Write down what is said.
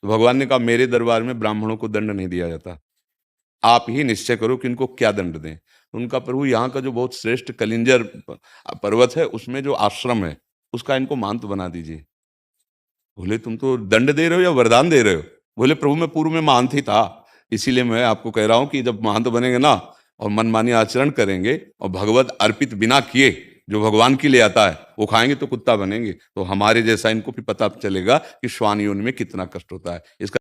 तो भगवान ने कहा मेरे दरबार में ब्राह्मणों को दंड नहीं दिया जाता, आप ही निश्चय करो कि इनको क्या दंड दें। उनका प्रभु यहाँ का जो बहुत श्रेष्ठ कलिंजर पर्वत है उसमें जो आश्रम है उसका इनको महंत बना दीजिए। बोले तुम तो दंड दे रहे हो या वरदान दे रहे हो? बोले प्रभु मैं पूर्व में महंत ही था, इसीलिए मैं आपको कह रहा हूँ कि जब महंत बनेंगे ना और मनमानी आचरण करेंगे और भगवत अर्पित बिना किए जो भगवान के लिए आता है वो खाएंगे तो कुत्ता बनेंगे। तो हमारे जैसा इनको भी पता चलेगा कि श्वान योनि में कितना कष्ट होता है। इसका